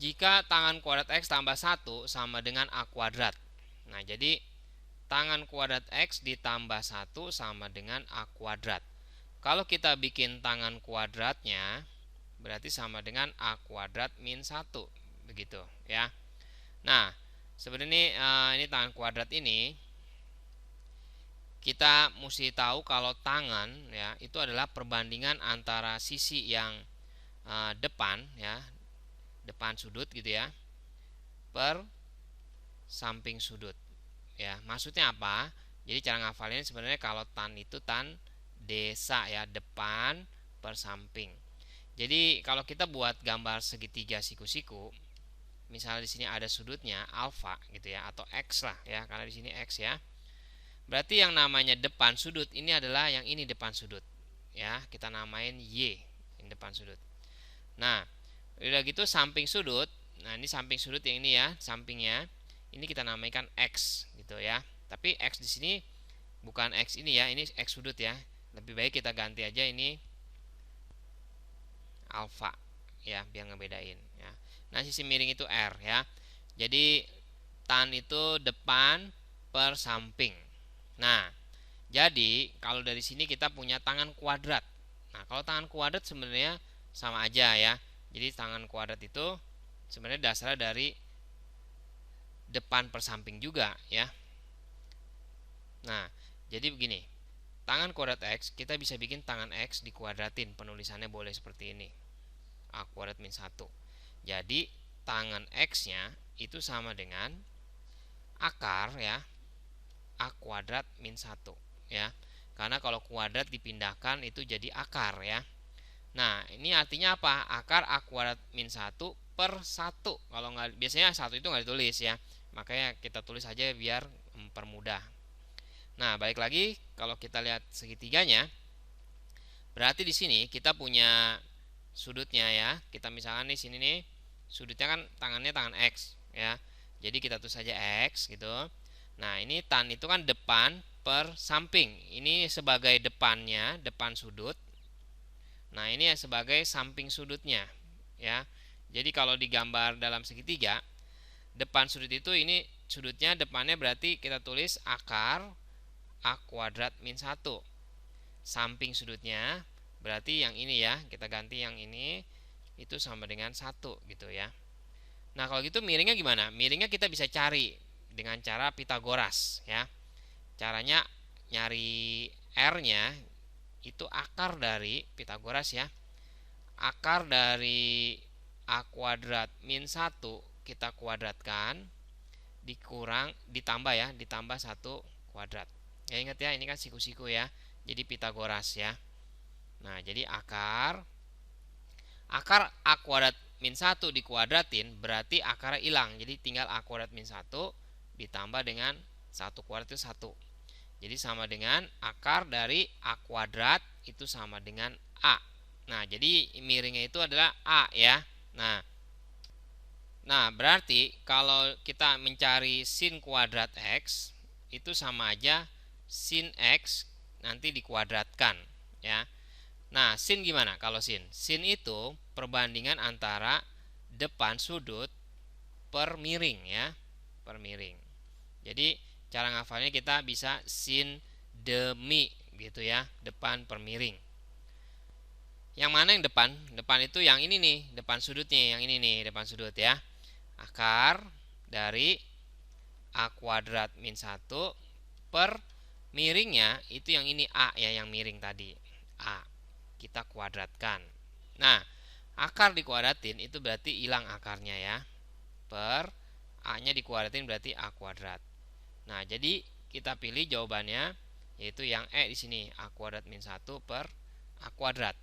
Jika tangan kuadrat X tambah 1 sama dengan A kuadrat. Nah, jadi tangan kuadrat X ditambah 1 sama dengan A kuadrat. Kalau kita bikin tangan kuadratnya, berarti sama dengan A kuadrat min 1. Begitu ya. Nah, sebenarnya ini tangan kuadrat ini, kita mesti tahu kalau tangan ya itu adalah perbandingan antara sisi yang depan ya, depan sudut gitu ya, per samping sudut ya. Maksudnya apa? Jadi cara ngafalinnya sebenarnya kalau tan itu tan desa ya, depan per samping. Jadi kalau kita buat gambar segitiga siku-siku, misalnya di sini ada sudutnya alfa gitu ya, atau x lah ya, karena di sini x ya. Berarti yang namanya depan sudut ini adalah yang ini depan sudut ya, kita namain y, ini depan sudut. Nah, udah gitu samping sudut. Nah, ini samping sudut yang ini ya, sampingnya. Ini kita namakan x gitu ya. Tapi x di sini bukan x ini ya, ini x sudut ya. Lebih baik kita ganti aja ini alfa ya, biar ngebedain ya. Nah, sisi miring itu r ya. Jadi tan itu depan per samping. Nah, jadi kalau dari sini kita punya tangan kuadrat. Nah, kalau tangan kuadrat sebenarnya sama aja ya. Jadi tangan kuadrat itu sebenarnya dasarnya dari depan per samping juga ya. Nah, jadi begini. Tangan kuadrat X, kita bisa bikin tangan X dikuadratin. Penulisannya boleh seperti ini. A kuadrat min 1. Jadi, tangan X-nya itu sama dengan akar ya, A kuadrat min 1 ya. Karena kalau kuadrat dipindahkan itu jadi akar ya. Nah, ini artinya apa? Akar A kuadrat min 1 per 1. Kalau nggak, biasanya 1 itu nggak ditulis ya. Makanya kita tulis aja biar mempermudah. Nah, balik lagi kalau kita lihat segitiganya, berarti di sini kita punya sudutnya ya. Kita misalkan di sini nih, sudutnya kan tangannya tangan X ya. Jadi kita tulis saja X gitu. Nah, ini tan itu kan depan per samping. Ini sebagai depannya, depan sudut. Nah, ini sebagai samping sudutnya ya. Jadi kalau digambar dalam segitiga, depan sudut itu ini sudutnya depannya berarti kita tulis akar A kuadrat min 1. Samping sudutnya berarti yang ini ya, kita ganti yang ini itu sama dengan 1 gitu ya. Nah, kalau gitu miringnya gimana? Miringnya kita bisa cari dengan cara Pitagoras ya. Caranya nyari R-nya itu akar dari Pitagoras ya. Akar dari A kuadrat min 1 kita kuadratkan dikurang ditambah ya, ditambah 1 kuadrat. Ya ingat ya, ini kan siku-siku ya. Jadi Pitagoras ya. Nah, jadi akar A kuadrat min 1 dikuadratin berarti akarnya hilang. Jadi tinggal A kuadrat min 1 ditambah dengan 1 kuadrat itu 1. Jadi sama dengan akar dari A kuadrat itu sama dengan A. Nah, jadi miringnya itu adalah A ya. Nah, berarti kalau kita mencari sin kuadrat X itu sama aja sin X nanti dikuadratkan ya. Nah, sin gimana kalau sin? Sin itu perbandingan antara depan sudut per miring ya, per miring. Jadi cara ngafalnya kita bisa sin demi gitu ya, depan per miring. Yang mana yang depan? Depan itu yang ini nih, depan sudutnya, yang ini nih, depan sudut ya. Akar dari A kuadrat min 1 per miringnya itu yang ini A ya, yang miring tadi A, kita kuadratkan. Nah, akar dikuadratin itu berarti hilang akarnya ya, per A nya dikuadratin berarti A kuadrat. Nah, jadi kita pilih jawabannya yaitu yang E di sini, A kuadrat min 1 per A kuadrat.